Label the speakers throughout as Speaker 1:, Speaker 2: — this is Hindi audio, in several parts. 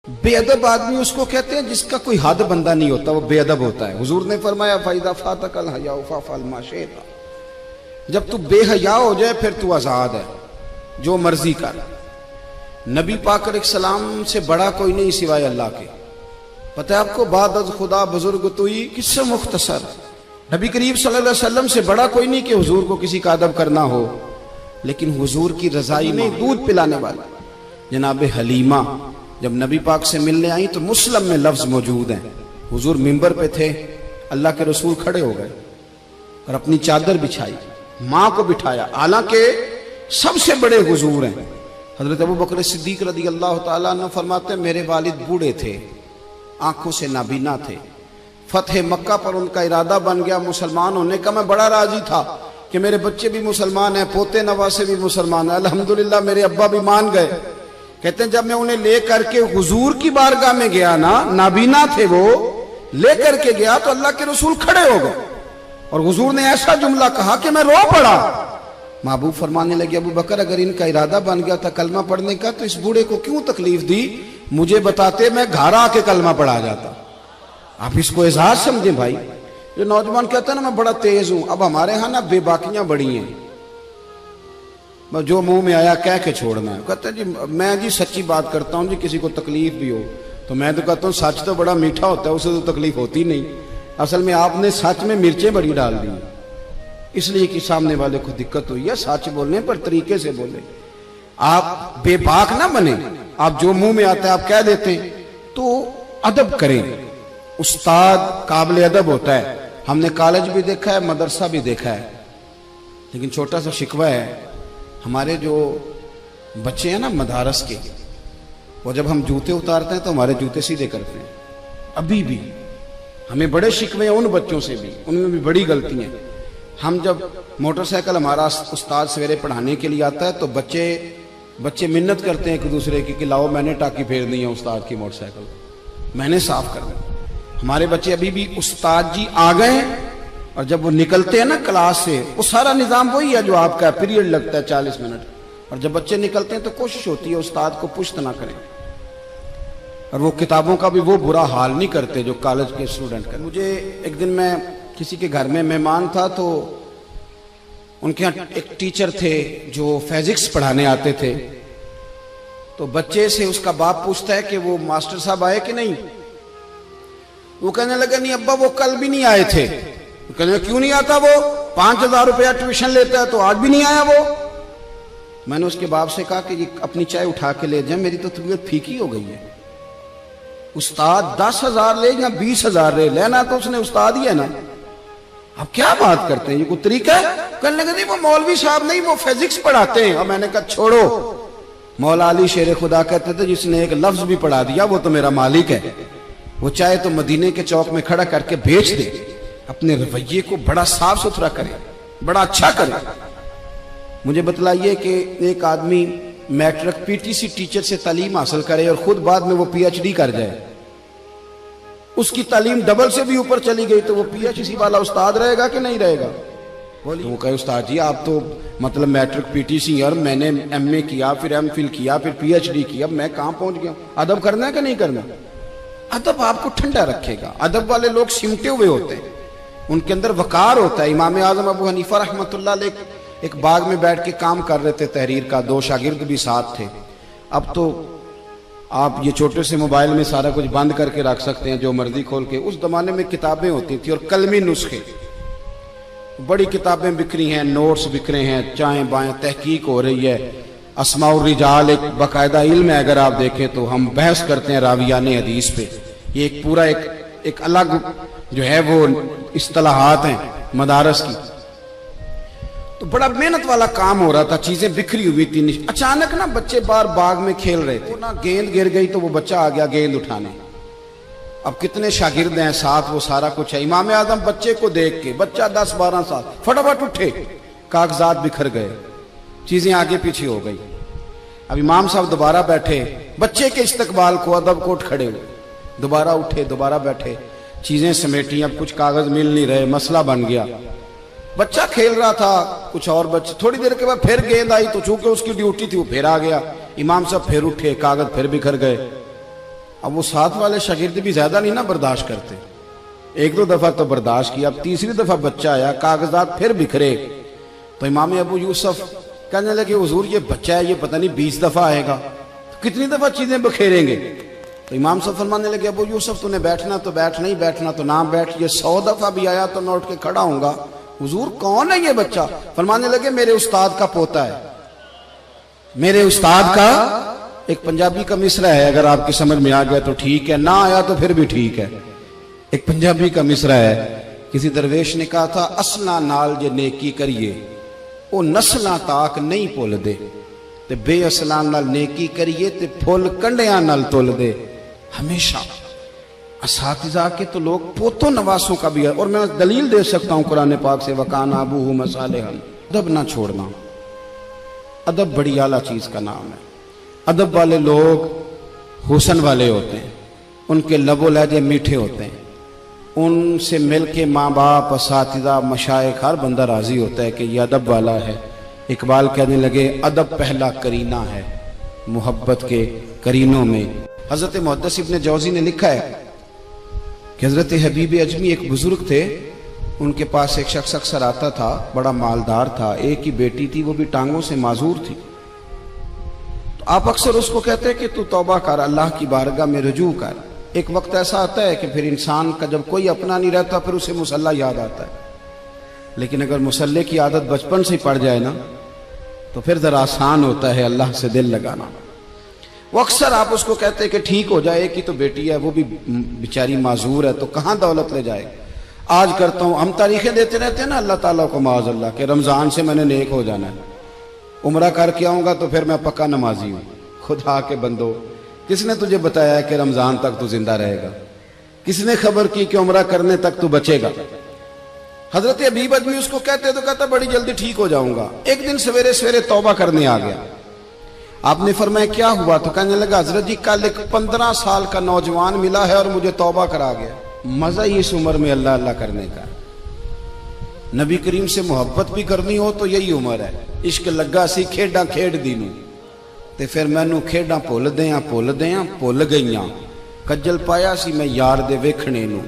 Speaker 1: बेअदब आदमी उसको कहते हैं जिसका कोई हद बंदा नहीं होता, वो बेअदब होता है। हुजूर ने फरमाया फायदा फातकल हया फल माशेता, जब तू बेहया हो जाए फिर तू आजाद है, जो मर्जी कर। नबी पाक अलैहिस्सलाम से बड़ा कोई नहीं सिवाय अल्लाह के। पता है आपको, बाद अज खुदा बुजुर्ग तुई किससे मुख्तसर। नबी करीम सल्लल्लाहु अलैहि वसल्लम से बड़ा कोई नहीं कि हुजूर को किसी का अदब करना हो, लेकिन हुजूर की रजाई में दूध पिलाने वाला जनाब हलीमा जब नबी पाक से मिलने आई तो मुस्लिम में लफ्ज मौजूद हैं। हुजूर मिंबर पे थे, अल्लाह के रसूल खड़े हो गए और अपनी चादर बिछाई, माँ को बिठाया, हालांकि सबसे बड़े हुजूर हैं। हजरत अबू बकर सिद्दीक रदी अल्लाह तआला अन्हु फरमाते मेरे वालिद बूढ़े थे, आंखों से नाबीना थे। फतेह मक्का पर उनका इरादा बन गया मुसलमान होने का। मैं बड़ा राजी था कि मेरे बच्चे भी मुसलमान हैं, पोते नवासे भी मुसलमान हैं। अल्हम्दुलिल्लाह मेरे अब्बा भी मान गए। कहते हैं जब मैं उन्हें ले करके हुजूर की बारगाह में गया ना, नाबीना थे वो, ले करके गया तो अल्लाह के रसूल खड़े हो गए और हुजूर ने ऐसा जुमला कहा कि मैं रो पड़ा। महबूब फरमाने लगे अबू बकर अगर इनका इरादा बन गया था कलमा पढ़ने का तो इस बूढ़े को क्यों तकलीफ दी, मुझे बताते मैं घर आके कलमा पढ़ा जाता। आप इसको एजाज समझे भाई। जो नौजवान कहता है ना मैं बड़ा तेज हूं, अब हमारे यहां ना बेबाकियां बड़ी हैं, जो मुंह में आया कह के छोड़ना है। कहते हैं जी मैं जी सच्ची बात करता हूं जी, किसी को तकलीफ भी हो तो मैं तो कहता हूं सच तो बड़ा मीठा होता है, उसे तो तकलीफ होती नहीं। असल में आपने सच में मिर्चें बड़ी डाल दी, इसलिए कि सामने वाले को दिक्कत हुई है। सच बोलने पर तरीके से बोले, आप बेबाक ना बने। आप जो मुंह में आता है आप कह देते हैं, तो अदब करें। उस्ताद काबिल अदब होता है। हमने कॉलेज भी देखा है, मदरसा भी देखा है, लेकिन छोटा सा शिकवा है, हमारे जो बच्चे हैं ना मदारस के, वो जब हम जूते उतारते हैं तो हमारे जूते सीधे करते हैं। अभी भी हमें बड़े शिकवे हैं उन बच्चों से भी, उनमें भी बड़ी गलती है। हम जब मोटरसाइकिल हमारा उस्ताद सवेरे पढ़ाने के लिए आता है तो बच्चे मिन्नत करते हैं एक दूसरे की कि लाओ मैंने टाकी फेरनी है उस्ताद की मोटरसाइकिल, मैंने साफ कर दी। हमारे बच्चे अभी भी उस्ताद जी आ गए और जब वो निकलते हैं ना क्लास से, वो सारा निजाम वही है जो आपका पीरियड लगता है 40 मिनट, और जब बच्चे निकलते हैं तो कोशिश होती है उस्ताद को पुश्त ना करें, और वो किताबों का भी वो बुरा हाल नहीं करते जो कॉलेज के स्टूडेंट का। मुझे एक दिन मैं किसी के घर में मेहमान था तो उनके यहाँ एक टीचर थे जो फिजिक्स पढ़ाने आते थे। तो बच्चे से उसका बाप पूछता है कि वो मास्टर साहब आए कि नहीं। वो कहने लगा नहीं अब्बा वो कल भी नहीं आए थे। वो कहने क्यों नहीं आता, वो 5,000 रुपया ट्यूशन लेता है तो आज भी नहीं आया वो। मैंने उसके बाप से कहा कि ये अपनी चाय उठा के ले जाए, मेरी तो तबीयत फीकी हो गई है। उस्ताद 10,000 ले या 20,000 ले, लेना तो उसने उस्ताद ही है ना। अब क्या बात करते हैं, ये कोई तरीका है? कहने लगे नहीं वो मौलवी साहब नहीं, वो फिजिक्स पढ़ाते हैं। और मैंने कहा छोड़ो, मौला अली शेर खुदा कहते थे जिसने एक लफ्ज भी पढ़ा दिया वो तो मेरा मालिक है। वो चाहे तो मदीने के चौक में खड़ा करके बेच दे, अपने रवैये को बड़ा साफ सुथरा करे, बड़ा अच्छा करे। मुझे बतलाइए कि एक आदमी मैट्रिक पीटीसी टीचर से तालीम हासिल करे और खुद बाद में वो पीएचडी कर जाए, उसकी तालीम डबल से भी ऊपर चली गई, तो वो पीएचडी वाला उस्ताद रहेगा कि नहीं रहेगा? तो वो कहे उस्ताद जी आप तो मतलब मैट्रिक पीटीसी और मैंने एमए किया, फिर एमफिल किया, फिर पीएचडी किया, मैं कहां पहुंच गया। अदब करना है कि नहीं करना? अदब आपको ठंडा रखेगा। अदब वाले लोग सिमटे हुए होते हैं, उनके अंदर वकार होता है। इमाम आजम अबू हनीफा रहमतुल्लाह अलैह एक बाग में बैठ के काम कर रहे थे तहरीर का, 2 शागिर्द भी साथ थे। अब तो आप ये छोटे से मोबाइल में सारा कुछ बंद करके रख सकते हैं, जो मर्जी खोल के। उस जमाने में किताबें होती थी और कलमी नुस्खे, बड़ी किताबें बिक रही हैं, नोट्स बिक रहे हैं, चाएं बाएं तहकीक हो रही है। अस्माउर रिजाल एक बाकायदा इल्म है, अगर आप देखें तो हम बहस करते हैं रावियाने हदीस पे। ये एक पूरा एक अलग जो है वो इस्तिलाहात हैं मदारस की। तो बड़ा मेहनत वाला काम हो रहा था, चीजें बिखरी हुई थी। अचानक ना बच्चे बाहर बाग में खेल रहे थे, ना गेंद गिर गई तो वो बच्चा आ गया गेंद उठाने। अब कितने शागिर्द हैं साथ, वो सारा कुछ है। इमाम आजम बच्चे को देख के, बच्चा 10-12 साल, फटाफट उठे, कागजात बिखर गए, चीजें आगे पीछे हो गई। अब इमाम साहब दोबारा बैठे, बच्चे के इस्तकबाल को अदब कोट खड़े हुए, दोबारा उठे, दोबारा बैठे, चीजें समेटी। अब कुछ कागज मिल नहीं रहे, मसला बन गया। बच्चा खेल रहा था, कुछ और बच्चे, थोड़ी देर के बाद फिर गेंद आई तो चूंकि उसकी ड्यूटी थी वो फिर आ गया। इमाम साहब फिर उठे, कागज फिर बिखर गए। अब वो साथ वाले शागिर्द भी ज्यादा नहीं ना बर्दाश्त करते, एक दो दफा तो बर्दाश्त किया, अब तीसरी दफा बच्चा आया, कागजात फिर बिखरे, तो इमाम अबू यूसुफ कहने लगे हुजूर ये बच्चा है, ये पता नहीं 20 दफा आएगा, तो कितनी दफा चीजें बखेरेंगे। तो इमाम साहब फरमाने लगे अबू यूसुफ तूने बैठना तो बैठ, नहीं बैठना तो ना बैठ, ये 100 दफा भी आया तो मैं उठ के खड़ा होऊंगा। हुजूर कौन है ये बच्चा? फरमाने लगे मेरे उस्ताद का पोता है, मेरे उस्ताद का। एक पंजाबी का मिसरा है, अगर आपकी समझ में आ गया तो ठीक है, ना आया तो फिर भी ठीक है। एक पंजाबी का मिसरा है, किसी दरवेश ने कहा था असला नाल जे नेकी करिए वो नस्लां ताक नहीं भुल दे, ते बेअसलां नाल नेकी करिए ते फुल कंडियां नाल तुल दे। हमेशा असातिज़ा के तो लोग पोतों नवासों का भी है, और मैं दलील दे सकता हूं कुरान पाक से, वकान अबूहु मसालिहन। अदब ना छोड़ना, अदब बड़ी आला चीज का नाम है। अदब वाले लोग हुस्न वाले होते हैं, उनके लबो लहजे मीठे होते हैं, उनसे मिल के माँ बाप असातिज़ा मशाइख हर बंदा राजी होता है कि यह अदब वाला है। इकबाल कहने लगे अदब पहला करीना है मोहब्बत के करीनों में। हजरत मुहद्दिस इब्न जौज़ी ने लिखा है कि हजरत हबीब अजमी एक बुजुर्ग थे, उनके पास एक शख्स अक्सर आता था, बड़ा मालदार था, एक ही बेटी थी, वो भी टांगों से माजूर थी। तो आप अक्सर उसको कहते हैं कि तू तौबा कर, अल्लाह की बारगाह में रुजू कर। एक वक्त ऐसा आता है कि फिर इंसान का जब कोई अपना नहीं रहता फिर उसे मुसल्ला याद आता है, लेकिन अगर मुसल्ले की आदत बचपन से पड़ जाए ना तो फिर जरा आसान होता है अल्लाह से दिल लगाना। वो अक्सर आप उसको कहते हैं कि ठीक हो जाए, एक ही तो बेटी है, वो भी बेचारी माजूर है, तो कहाँ दौलत ले जाए। आज करता हूँ, हम तारीखें देते रहते हैं ना अल्लाह ताला को माज अल्लाह के, रमजान से मैंने नेक हो जाना है, उम्रा करके आऊंगा तो फिर मैं पक्का नमाजी हूँ। खुदा के बंदो, किसने तुझे बताया कि रमजान तक तू जिंदा रहेगा? किसने खबर की कि उम्रा करने तक तू बचेगा? हजरत हबीब अजमी उसको कहते तो कहता बड़ी जल्दी ठीक हो जाऊंगा। एक दिन सवेरे सवेरे तौबा करने आ गया। आपने फरमाया क्या हुआ? तो कहने लगा हजरत जी कल एक 15 साल का नौजवान मिला है और मुझे तौबा करा गया। मजा ही इस उम्र में अल्लाह अल्लाह करने का। नबी करीम से मोहब्बत भी करनी हो तो यही उम्र है। इश्क लगा सी खेडा खेड दी नूं ते फिर मैनू खेडा भुल भुल गईयां। कज्जल पाया सी मैं यार दे वेखणे नूं,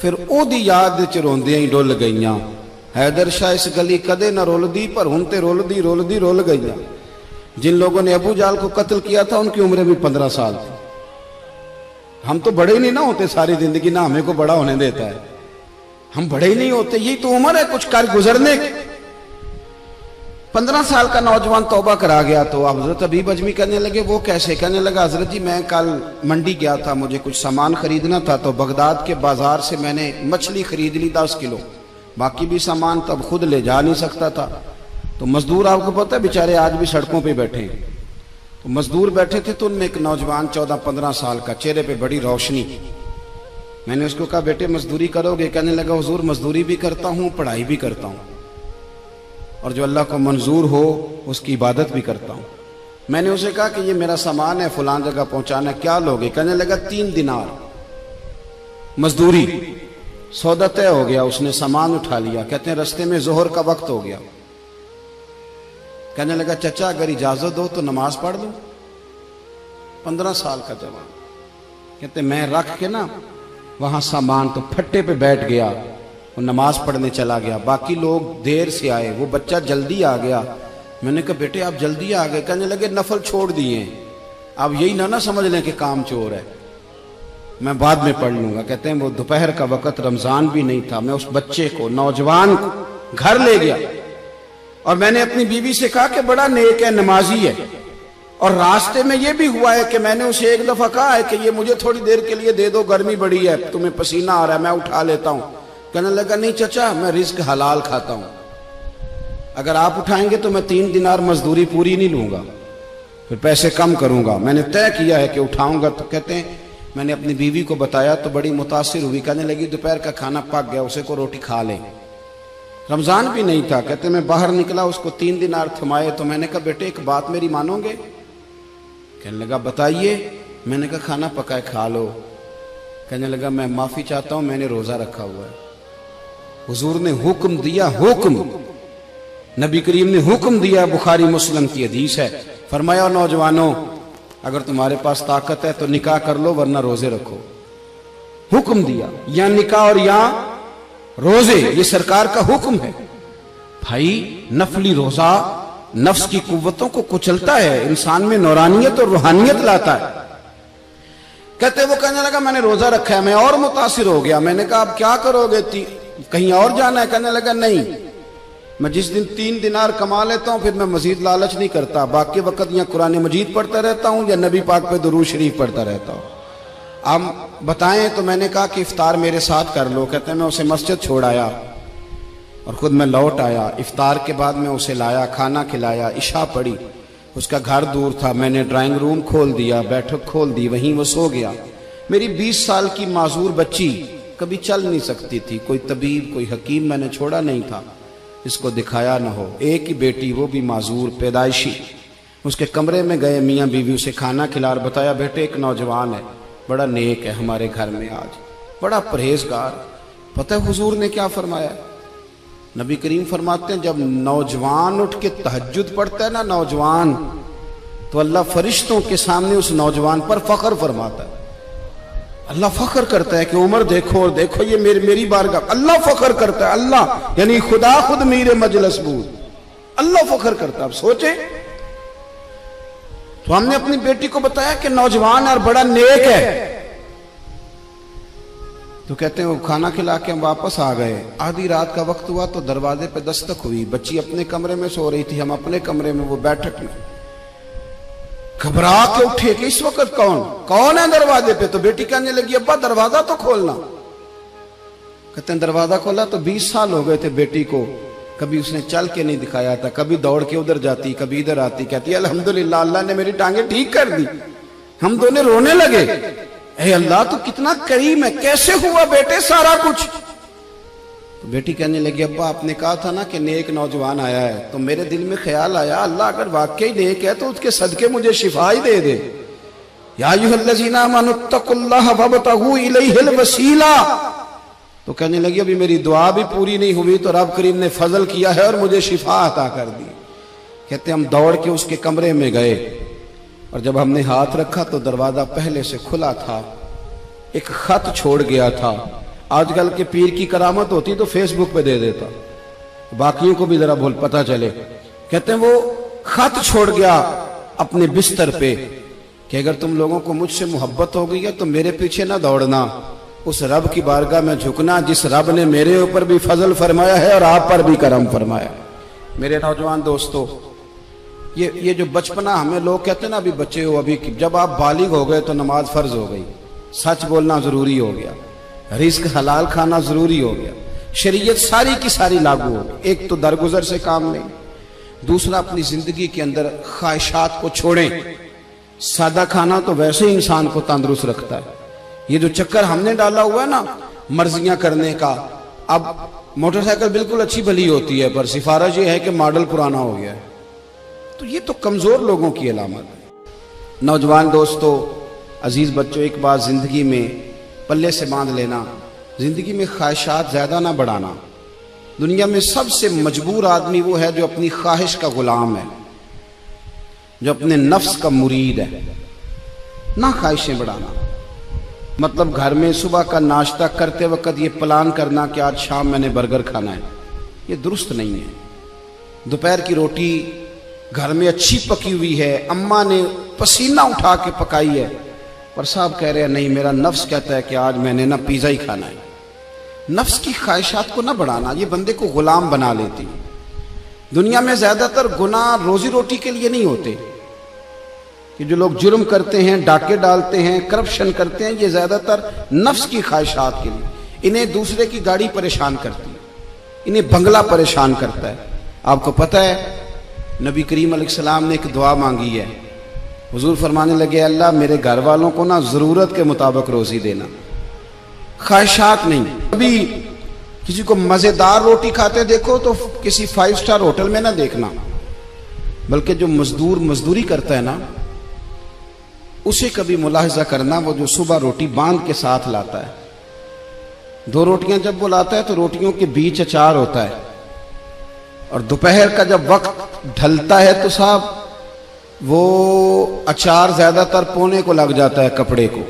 Speaker 1: फिर ओदी याद च रोंदियां ही डुल गईयां। हैदर शाह इस गली कदे न रुलदी, पर हुण ते रुलदी रुलदी रुल गईयां। जिन लोगों ने अबू जाल को कत्ल किया था उनकी उम्र भी 15 साल थी। हम तो बड़े ही नहीं ना होते सारी जिंदगी, ना हमें को बड़ा होने देता है, हम बड़े ही नहीं होते। यही तो उम्र है कुछ कर गुजरने की। 15 साल का नौजवान तौबा करा गया। तो हजरत हबीब अजमी कहने लगे वो कैसे? कहने लगा हजरत जी मैं कल मंडी गया था, मुझे कुछ सामान खरीदना था, तो बगदाद के बाजार से मैंने मछली खरीद ली 10 किलो, बाकी भी सामान तब खुद ले जा नहीं सकता था। तो मजदूर आपको पता है बेचारे आज भी सड़कों पे बैठे हैं। तो मजदूर बैठे थे तो उनमें एक नौजवान 14-15 साल का, चेहरे पे बड़ी रोशनी। मैंने उसको कहा बेटे मजदूरी करोगे? कहने लगा हुजूर मजदूरी भी करता हूँ, पढ़ाई भी करता हूँ, और जो अल्लाह को मंजूर हो उसकी इबादत भी करता हूँ। मैंने उसे कहा कि ये मेरा सामान है, फलां जगह पहुंचाना, क्या लोगे? कहने लगा 3 दिनार मजदूरी। सौदा तय हो गया, उसने सामान उठा लिया। कहते हैं रस्ते में जोहर का वक्त हो गया। कहने लगा चचा अगर इजाजत दो तो नमाज पढ़ लूं। 15 साल का जवान। कहते मैं रख के ना वहां सामान तो फट्टे पे बैठ गया, वो नमाज पढ़ने चला गया। बाकी लोग देर से आए, वो बच्चा जल्दी आ गया। मैंने कहा बेटे आप जल्दी आ गए? कहने लगे नफल छोड़ दिए, आप यही ना समझ लें कि काम चोर है, मैं बाद में पढ़ लूंगा। कहते हैं वो दोपहर का वक्त, रमजान भी नहीं था, मैं उस बच्चे को, नौजवान को घर ले गया और मैंने अपनी बीवी से कहा कि बड़ा नेक है, नमाजी है। और रास्ते में यह भी हुआ है कि मैंने उसे एक दफा कहा है कि ये मुझे थोड़ी देर के लिए दे दो, गर्मी बड़ी है, तुम्हें पसीना आ रहा है, मैं उठा लेता हूं। कहने लगा नहीं चचा मैं रिस्क हलाल खाता हूं, अगर आप उठाएंगे तो मैं 3 दिनार मजदूरी पूरी नहीं लूंगा, फिर पैसे कम करूंगा। मैंने तय किया है कि उठाऊंगा। तो कहते हैं मैंने अपनी बीवी को बताया तो बड़ी मुतासिर हुई। कहने लगी दोपहर का खाना पक गया, उसे को रोटी खा ले। रमजान भी नहीं था। कहते मैं बाहर निकला, उसको 3 दिनार थमाए। तो मैंने कहा बेटे एक बात मेरी मानोगे? कहने लगा बताइए। मैंने कहा खाना पकाए खा लो। कहने लगा मैं माफी चाहता हूं, मैंने रोजा रखा हुआ है। हुजूर ने हुक्म दिया, हुक्म, नबी करीम ने हुक्म दिया, बुखारी मुस्लिम की हदीस है। फरमाया नौजवानों अगर तुम्हारे पास ताकत है तो निकाह कर लो वरना रोजे रखो। हुक्म दिया, या निकाह और या रोजे, ये सरकार का हुक्म है। भाई नफली रोजा नफ्स की कुव्वतों को कुचलता है, इंसान में नौरानियत और रूहानियत लाता है। कहते वो कहने लगा मैंने रोजा रखा है, मैं और मुतासिर हो गया। मैंने कहा अब क्या करोगे, कहीं और जाना है? कहने लगा नहीं, मैं जिस दिन 3 दिनार कमा लेता हूं फिर मैं मजीद लालच नहीं करता, बाकी वक्त या कुरान मजीद पढ़ता रहता हूं या नबी पाक पे दुरूद शरीफ पढ़ता रहता हूं। आप बताएं। तो मैंने कहा कि इफ्तार मेरे साथ कर लो। कहते हैं मैं उसे मस्जिद छोड़ आया और खुद मैं लौट आया। इफ्तार के बाद मैं उसे लाया, खाना खिलाया, इशा पढ़ी। उसका घर दूर था, मैंने ड्राइंग रूम खोल दिया, बैठक खोल दी, वहीं वो सो गया। मेरी 20 साल की माजूर बच्ची कभी चल नहीं सकती थी, कोई तबीब कोई हकीम मैंने छोड़ा नहीं था इसको दिखाया ना हो। एक ही बेटी, वो भी माजूर पैदाइशी। उसके कमरे में गए, मियाँ बीवी उसे खाना खिला, बताया बेटे एक नौजवान है, बड़ा नेक है हमारे घर में आज, बड़ा परहेजगार। पता है हुजूर ने क्या फरमाया? नबी करीम फरमाते हैं जब नौजवान उठ के तहज्जुद पढ़ता है ना नौजवान, तो अल्लाह फरिश्तों के सामने उस नौजवान पर फख्र फरमाता है। अल्लाह फख्र करता है कि उमर देखो और देखो ये मेरी बारगाह। अल्लाह फख्र करता है, अल्लाह यानी खुदा खुद मीरे मजलिस बूद, अल्लाह फख्र करता है। अब सोचे, तो हमने अपनी बेटी को बताया कि नौजवान है और बड़ा नेक है। तो कहते हैं वो खाना खिला के हम वापस आ गए। आधी रात का वक्त हुआ तो दरवाजे पे दस्तक हुई। बच्ची अपने कमरे में सो रही थी, हम अपने कमरे में, वो बैठक में। घबरा के उठे कि इस वक्त कौन है दरवाजे पे? तो बेटी कहने लगी अब्बा दरवाजा तो खोलना। कहते हैं दरवाजा खोला तो 20 साल हो गए थे बेटी को, कभी उसने चल के नहीं दिखाया था, कभी दौड़ के उधर जाती, कभी इधर आती। कहती है अल्हम्दुलिल्लाह अल्लाह ने मेरी टांगे ठीक कर दी। हम दोनों रोने लगे, ए अल्लाह तो कितना करीम है, कैसे हुआ बेटे सारा कुछ? तो बेटी कहने लगी अब्बा आपने कहा था ना कि नेक नौजवान आया है, तो मेरे दिल में ख्याल आया अल्लाह अगर वाकई नेक है तो उसके सदके मुझे शिफा ही दे दे। या अय्युहल्लज़ीना आमनुत्तकुल्लाह वब्तगू इलैहिल वसीला। तो कहने लगी अभी मेरी दुआ भी पूरी नहीं हुई तो रब करीम ने फजल किया है और मुझे शिफा अता कर दी। कहते हम दौड़ के उसके कमरे में गए और जब हमने हाथ रखा तो दरवाजा पहले से खुला था, एक खत छोड़ गया था। आजकल के पीर की करामत होती तो फेसबुक पे दे देता, बाकियों को भी जरा भूल पता चले। कहते हैं वो खत छोड़ गया अपने बिस्तर पे कि अगर तुम लोगों को मुझसे मोहब्बत हो गई है तो मेरे पीछे ना दौड़ना, उस रब की बारगाह में झुकना जिस रब ने मेरे ऊपर भी फजल फरमाया है और आप पर भी करम फरमाया। मेरे नौजवान दोस्तों, ये जो बचपना हमें लोग कहते हैं ना अभी बच्चे हो, अभी जब आप बालिग हो गए तो नमाज फर्ज हो गई, सच बोलना जरूरी हो गया, रिस्क हलाल खाना जरूरी हो गया, शरीयत सारी की सारी लागू हो गई। एक तो दरगुजर से काम नहीं, दूसरा अपनी जिंदगी के अंदर ख्वाहिशात को छोड़ें। सादा खाना तो वैसे ही इंसान को तंदुरुस्त रखता है। ये जो चक्कर हमने डाला हुआ है ना मर्जियां करने का, अब मोटरसाइकिल बिल्कुल अच्छी भली होती है पर सिफारिश ये है कि मॉडल पुराना हो गया है, तो ये तो कमजोर लोगों की अलामत है। नौजवान दोस्तों, अजीज बच्चों, एक बात जिंदगी में पल्ले से बांध लेना, जिंदगी में ख्वाहिशात ज्यादा ना बढ़ाना। दुनिया में सबसे मजबूर आदमी वो है जो अपनी ख्वाहिश का गुलाम है, जो अपने नफ्स का मुरीद है। ना ख्वाहिशें बढ़ाना, मतलब घर में सुबह का नाश्ता करते वक्त ये प्लान करना कि आज शाम मैंने बर्गर खाना है, ये दुरुस्त नहीं है। दोपहर की रोटी घर में अच्छी पकी हुई है, अम्मा ने पसीना उठा के पकाई है, पर साहब कह रहे हैं नहीं मेरा नफ्स कहता है कि आज मैंने ना पिज़्ज़ा ही खाना है। नफ्स की ख्वाहिशात को ना बढ़ाना, ये बंदे को गुलाम बना लेती। दुनिया में ज्यादातर गुनाह रोजी रोटी के लिए नहीं होते, कि जो लोग जुर्म करते हैं, डाके डालते हैं, करप्शन करते हैं, ये ज्यादातर नफ्स की ख्वाहिशात के लिए। इन्हें दूसरे की गाड़ी परेशान करती है, इन्हें बंगला परेशान करता है। आपको पता है नबी करीम अलैहिस्सलाम ने एक दुआ मांगी है, हुजूर फरमाने लगे अल्लाह मेरे घर वालों को ना जरूरत के मुताबिक रोजी देना, ख्वाहिशात नहीं। अभी किसी को मजेदार रोटी खाते देखो तो किसी 5 स्टार होटल में ना देखना, बल्कि जो मजदूर मजदूरी करता है ना उसे कभी मुलाहिजा करना, वो जो सुबह रोटी बांध के साथ लाता है। 2 रोटियां जब वो लाता है तो रोटियों के बीच अचार होता है, और दोपहर का जब वक्त ढलता है तो साहब वो अचार ज्यादातर पोने को लग जाता है कपड़े को,